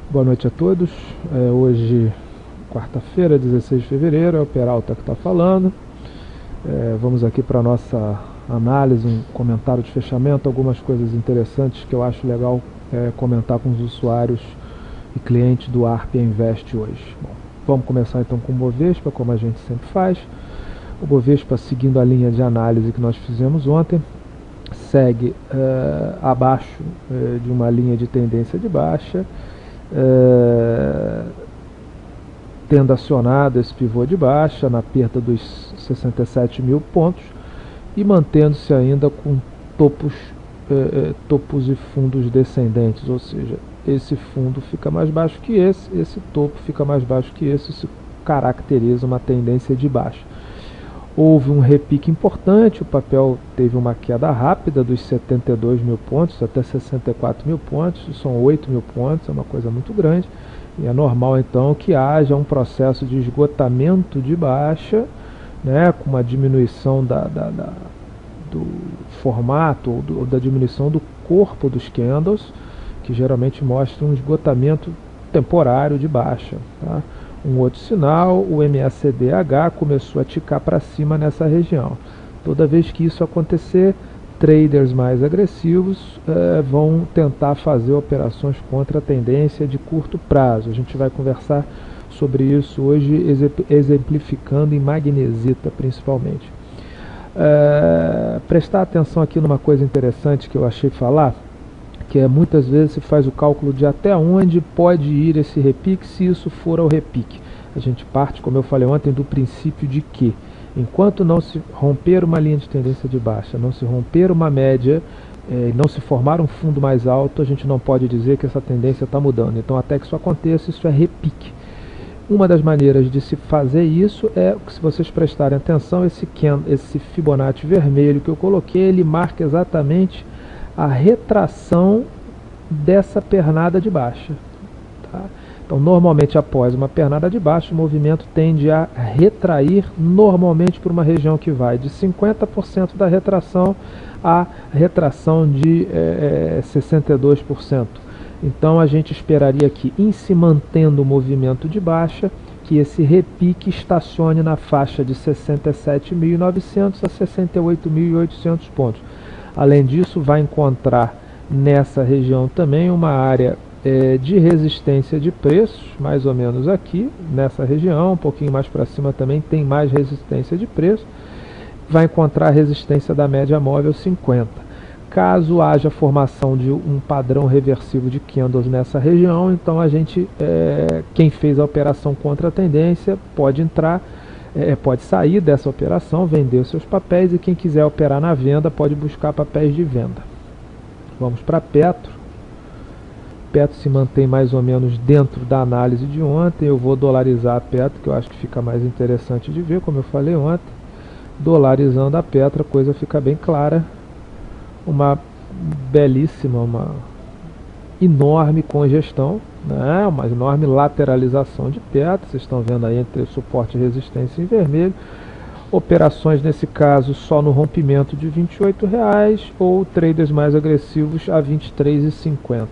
Boa noite a todos. Hoje, quarta-feira, 16 de fevereiro, é o Peralta que está falando. Vamos aqui para a nossa análise, um comentário de fechamento, algumas coisas interessantes que eu acho legal comentar com os usuários e clientes do ARP Invest hoje. Bom, vamos começar então com o Bovespa, como a gente sempre faz. O Bovespa, seguindo a linha de análise que nós fizemos ontem, segue abaixo de uma linha de tendência de baixa, tendo acionado esse pivô de baixa na perda dos 67 mil pontos e mantendo-se ainda com topos e fundos descendentes, ou seja, esse fundo fica mais baixo que esse topo fica mais baixo que esse, isso caracteriza uma tendência de baixa. Houve um repique importante, o papel teve uma queda rápida dos 72 mil pontos até 64 mil pontos, são 8 mil pontos, é uma coisa muito grande, e é normal então que haja um processo de esgotamento de baixa, né, com uma diminuição do formato ou da diminuição do corpo dos candles, que geralmente mostra um esgotamento temporário de baixa, tá? Um outro sinal, o MACD-H começou a ticar para cima nessa região. Toda vez que isso acontecer, traders mais agressivos vão tentar fazer operações contra a tendência de curto prazo. A gente vai conversar sobre isso hoje, exemplificando em magnesita principalmente. Prestar atenção aqui numa coisa interessante que eu achei falar, que muitas vezes se faz o cálculo de até onde pode ir esse repique, se isso for ao repique. A gente parte, como eu falei ontem, do princípio de que, enquanto não se romper uma linha de tendência de baixa, não se romper uma média, não se formar um fundo mais alto, a gente não pode dizer que essa tendência está mudando. Então, até que isso aconteça, isso é repique. Uma das maneiras de se fazer isso é, se vocês prestarem atenção, esse Fibonacci vermelho que eu coloquei, ele marca exatamente a retração dessa pernada de baixa, tá? Então, normalmente após uma pernada de baixa, o movimento tende a retrair normalmente por uma região que vai de 50% da retração a retração de 62%. Então, a gente esperaria que, em se mantendo o movimento de baixa, que esse repique estacione na faixa de 67.900 a 68.800 pontos. Além disso, vai encontrar nessa região também uma área de resistência de preços, mais ou menos aqui, nessa região, um pouquinho mais para cima também tem mais resistência de preço. Vai encontrar a resistência da média móvel 50. Caso haja formação de um padrão reversível de candles nessa região, então a gente, quem fez a operação contra a tendência, pode entrar, pode sair dessa operação, vender os seus papéis, e quem quiser operar na venda pode buscar papéis de venda. Vamos para Petro. Petro se mantém mais ou menos dentro da análise de ontem. Eu vou dolarizar a Petro, que eu acho que fica mais interessante de ver, como eu falei ontem. Dolarizando a Petro, a coisa fica bem clara. Uma belíssima, uma enorme congestão, né? Uma enorme lateralização de Petro, vocês estão vendo aí entre suporte e resistência em vermelho. Operações nesse caso só no rompimento de R$ 28,00 ou traders mais agressivos a R$ 23,50.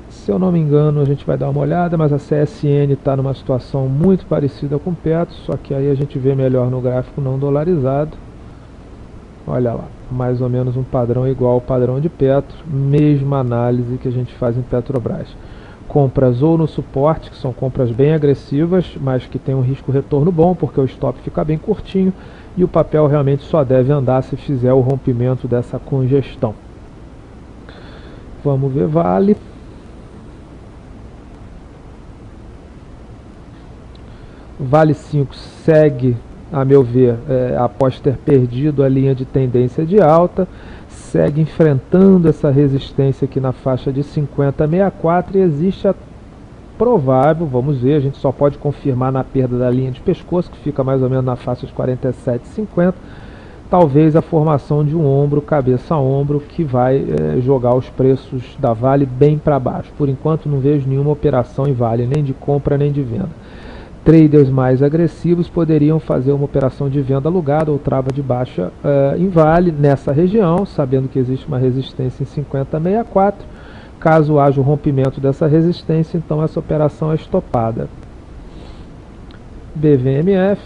Se eu não me engano, a gente vai dar uma olhada, mas a CSN está numa situação muito parecida com Petro, só que aí a gente vê melhor no gráfico não dolarizado. Olha lá, mais ou menos um padrão igual ao padrão de Petro, mesma análise que a gente faz em Petrobras. Compras ou no suporte, que são compras bem agressivas, mas que tem um risco retorno bom, porque o stop fica bem curtinho, e o papel realmente só deve andar se fizer o rompimento dessa congestão. Vamos ver Vale. Vale 5 segue, a meu ver, após ter perdido a linha de tendência de alta, segue enfrentando essa resistência aqui na faixa de 50,64 e existe a provável, vamos ver, a gente só pode confirmar na perda da linha de pescoço, que fica mais ou menos na faixa de 47,50, talvez a formação de um ombro, cabeça a ombro, que vai jogar os preços da Vale bem para baixo. Por enquanto não vejo nenhuma operação em Vale, nem de compra nem de venda. Traders mais agressivos poderiam fazer uma operação de venda alugada ou trava de baixa em Vale, nessa região, sabendo que existe uma resistência em 50,64. Caso haja o rompimento dessa resistência, então essa operação é estopada. BVMF.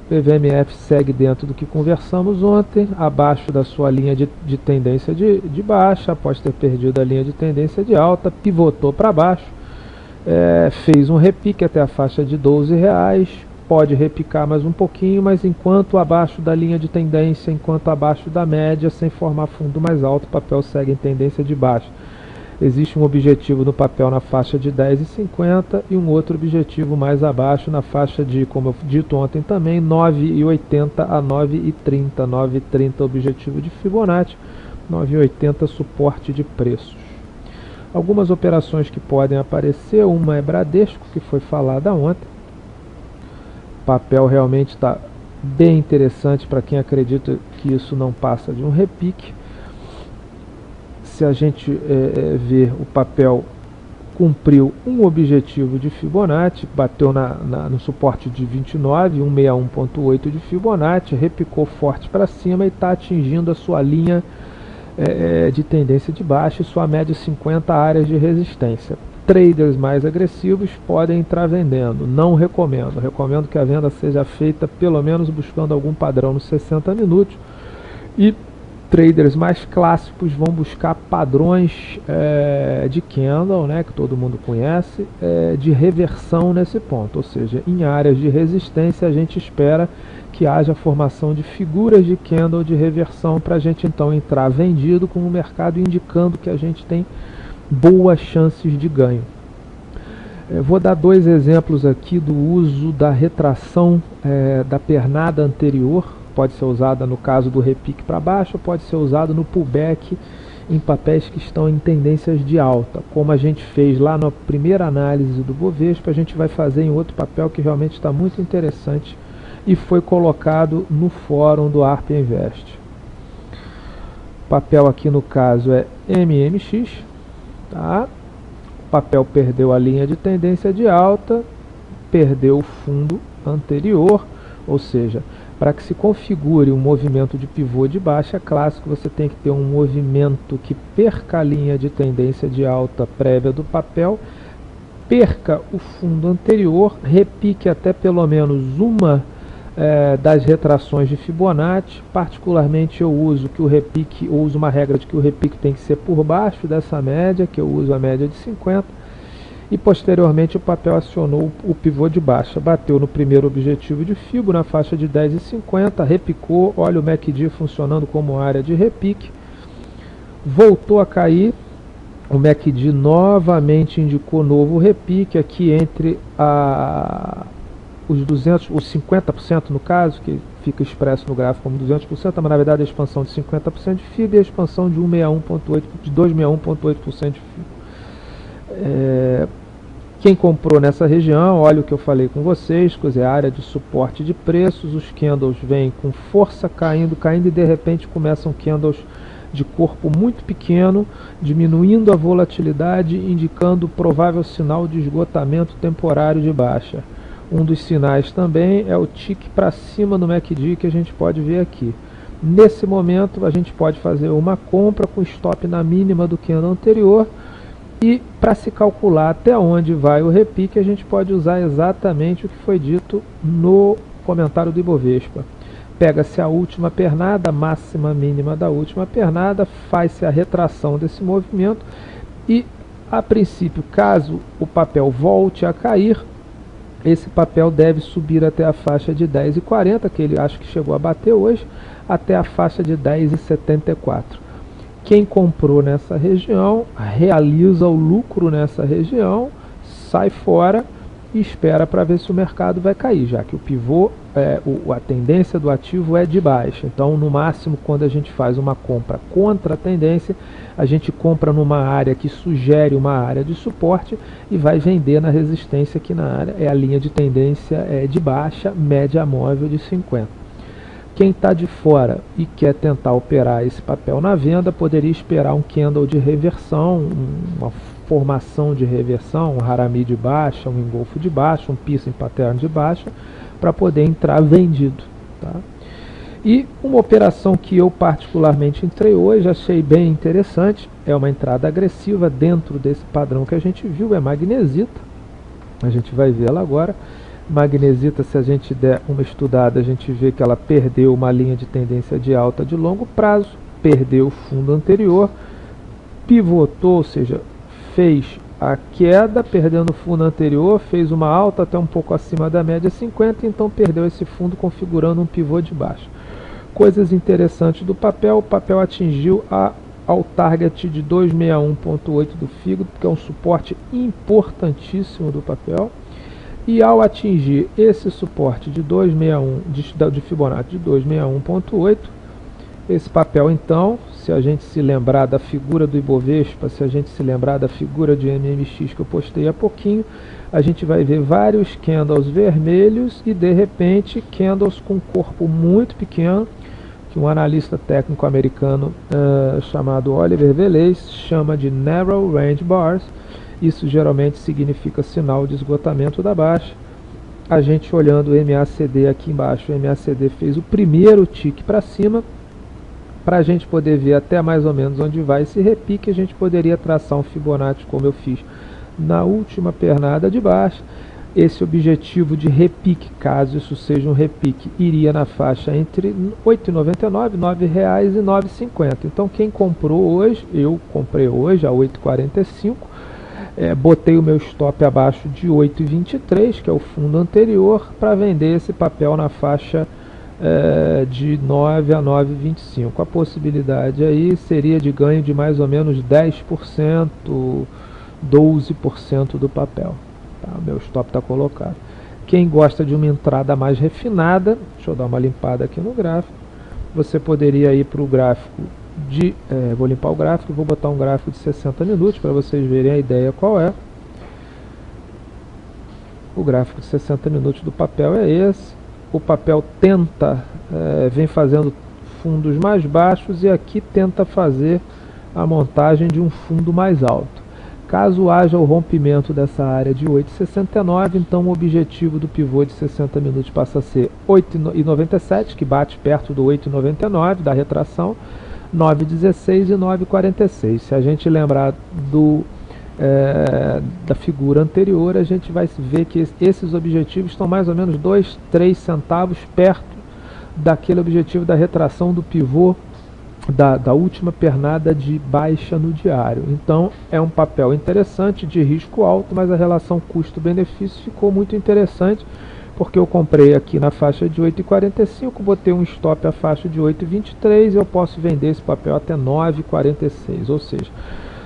BVMF segue dentro do que conversamos ontem, abaixo da sua linha de tendência de baixa, após ter perdido a linha de tendência de alta, pivotou para baixo, fez um repique até a faixa de R$12, pode repicar mais um pouquinho, mas enquanto abaixo da linha de tendência, enquanto abaixo da média, sem formar fundo mais alto, o papel segue em tendência de baixa. Existe um objetivo no papel na faixa de 10,50 e um outro objetivo mais abaixo na faixa de, como eu dito ontem também, 9,80 a 9,30. 9,30 objetivo de Fibonacci, 9,80 suporte de preços. Algumas operações que podem aparecer, uma é Bradesco, que foi falada ontem. O papel realmente está bem interessante para quem acredita que isso não passa de um repique. Se a gente ver, o papel cumpriu um objetivo de Fibonacci, bateu no suporte de 29, 161.8 de Fibonacci, repicou forte para cima e está atingindo a sua linha de tendência de baixa e sua média 50 áreas de resistência. Traders mais agressivos podem entrar vendendo, não recomendo. Recomendo que a venda seja feita pelo menos buscando algum padrão nos 60 minutos e traders mais clássicos vão buscar padrões de candle, né, que todo mundo conhece, de reversão nesse ponto, ou seja, em áreas de resistência a gente espera que haja formação de figuras de candle de reversão para a gente então entrar vendido, com o mercado indicando que a gente tem boas chances de ganho. Vou dar dois exemplos aqui do uso da retração da pernada anterior. Pode ser usada no caso do repique para baixo, pode ser usado no pullback em papéis que estão em tendências de alta. Como a gente fez lá na primeira análise do Bovespa, a gente vai fazer em outro papel que realmente está muito interessante e foi colocado no fórum do ARP Invest. O papel aqui no caso é MMX. Tá? O papel perdeu a linha de tendência de alta, perdeu o fundo anterior, ou seja, para que se configure um movimento de pivô de baixa clássico, você tem que ter um movimento que perca a linha de tendência de alta prévia do papel, perca o fundo anterior, repique até pelo menos uma das retrações de Fibonacci. Particularmente eu uso uma regra de que o repique tem que ser por baixo dessa média, que eu uso a média de 50, e posteriormente o papel acionou o pivô de baixa, bateu no primeiro objetivo de Fibo na faixa de 10,50, repicou, olha o MACD funcionando como área de repique, voltou a cair, o MACD novamente indicou novo repique aqui entre os 50% no caso, que fica expresso no gráfico como 200%, mas na verdade a expansão de 50% de FIB e a expansão de 261.8% de FIB. Quem comprou nessa região, olha o que eu falei com vocês, quer dizer, a área de suporte de preços, os candles vêm com força caindo e de repente começam candles de corpo muito pequeno, diminuindo a volatilidade, indicando provável sinal de esgotamento temporário de baixa. Um dos sinais também é o tique para cima no MACD que a gente pode ver aqui. Nesse momento a gente pode fazer uma compra com stop na mínima do candle anterior e para se calcular até onde vai o repique a gente pode usar exatamente o que foi dito no comentário do Ibovespa. Pega-se a última pernada, máxima mínima da última pernada, faz-se a retração desse movimento e a princípio, caso o papel volte a cair, esse papel deve subir até a faixa de 10,40, que ele acho que chegou a bater hoje, até a faixa de 10,74. Quem comprou nessa região, realiza o lucro nessa região, sai fora e espera para ver se o mercado vai cair, já que o pivô, a tendência do ativo é de baixa. Então, no máximo, quando a gente faz uma compra contra a tendência, a gente compra numa área que sugere uma área de suporte e vai vender na resistência, que na área é a linha de tendência de baixa, média móvel de 50. Quem está de fora e quer tentar operar esse papel na venda, poderia esperar um candle de reversão, uma formação de reversão, um harami de baixa, um engolfo de baixa, um piercing pattern de baixa, para poder entrar vendido. Tá? E uma operação que eu particularmente entrei hoje, achei bem interessante, é uma entrada agressiva dentro desse padrão que a gente viu, é magnesita. A gente vai ver ela agora. Magnesita, se a gente der uma estudada, a gente vê que ela perdeu uma linha de tendência de alta de longo prazo, perdeu o fundo anterior, pivotou, ou seja, fez a queda, perdendo o fundo anterior, fez uma alta até um pouco acima da média 50, então perdeu esse fundo configurando um pivô de baixo. Coisas interessantes do papel, o papel atingiu ao target de 261.8 do Fibonacci, que é um suporte importantíssimo do papel, e ao atingir esse suporte de 261 de Fibonacci de 261.8, esse papel então, se a gente se lembrar da figura do Ibovespa, se a gente se lembrar da figura de MMX que eu postei há pouquinho, a gente vai ver vários candles vermelhos e de repente candles com corpo muito pequeno, que um analista técnico americano chamado Oliver Velez chama de Narrow Range Bars. Isso geralmente significa sinal de esgotamento da baixa. A gente olhando o MACD aqui embaixo, o MACD fez o primeiro tique para cima. Para a gente poder ver até mais ou menos onde vai esse repique, a gente poderia traçar um Fibonacci como eu fiz na última pernada de baixo. Esse objetivo de repique, caso isso seja um repique, iria na faixa entre R$ 8,99, R$ 9,00 e R$ 9,50. Então quem comprou hoje, eu comprei hoje a R$ 8,45, botei o meu stop abaixo de 8,23, que é o fundo anterior, para vender esse papel na faixa de 9 a 9,25. A possibilidade aí seria de ganho de mais ou menos 10%, 12% do papel. Tá, o meu stop está colocado. Quem gosta de uma entrada mais refinada, deixa eu dar uma limpada aqui no gráfico, você poderia ir para o gráfico de, vou limpar o gráfico e vou botar um gráfico de 60 minutos para vocês verem a ideia qual é. O gráfico de 60 minutos do papel é esse. O papel tenta, vem fazendo fundos mais baixos e aqui tenta fazer a montagem de um fundo mais alto. Caso haja o rompimento dessa área de 8,69, então o objetivo do pivô de 60 minutos passa a ser 8,97, que bate perto do 8,99 da retração, 9,16 e 9,46. Se a gente lembrar da figura anterior, a gente vai ver que esses objetivos estão mais ou menos 2, 3 centavos perto daquele objetivo da retração do pivô da última pernada de baixa no diário. Então é um papel interessante, de risco alto, mas a relação custo-benefício ficou muito interessante, porque eu comprei aqui na faixa de 8,45, botei um stop à faixa de 8,23 e eu posso vender esse papel até 9,46, ou seja,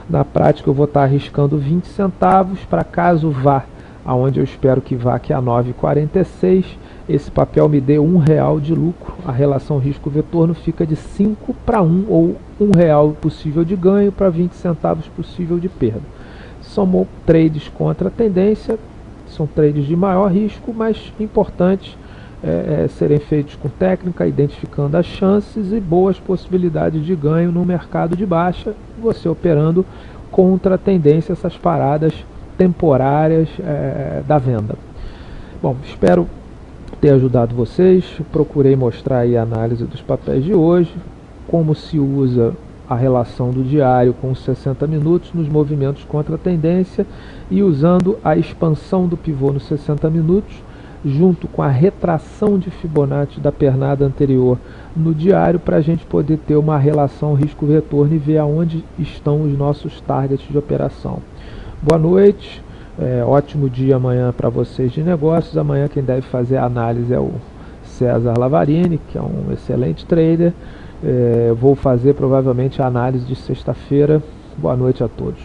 na prática eu vou estar arriscando 20 centavos para caso vá aonde eu espero que vá, que é a 9,46, esse papel me dê R$1 de lucro. A relação risco-retorno fica de 5 para 1, ou R$1 possível de ganho para 20 centavos possível de perda. São trades contra a tendência, são trades de maior risco, mas importantes serem feitos com técnica, identificando as chances e boas possibilidades de ganho no mercado de baixa, você operando contra a tendência, essas paradas temporárias da venda. Bom, espero ter ajudado vocês. Procurei mostrar aí a análise dos papéis de hoje, como se usa a relação do diário com os 60 minutos nos movimentos contra a tendência e usando a expansão do pivô nos 60 minutos junto com a retração de Fibonacci da pernada anterior no diário, para a gente poder ter uma relação risco-retorno e ver aonde estão os nossos targets de operação. Boa noite, ótimo dia amanhã para vocês de negócios. Amanhã quem deve fazer a análise é o César Lavarini, que é um excelente trader. Vou fazer provavelmente a análise de sexta-feira. Boa noite a todos.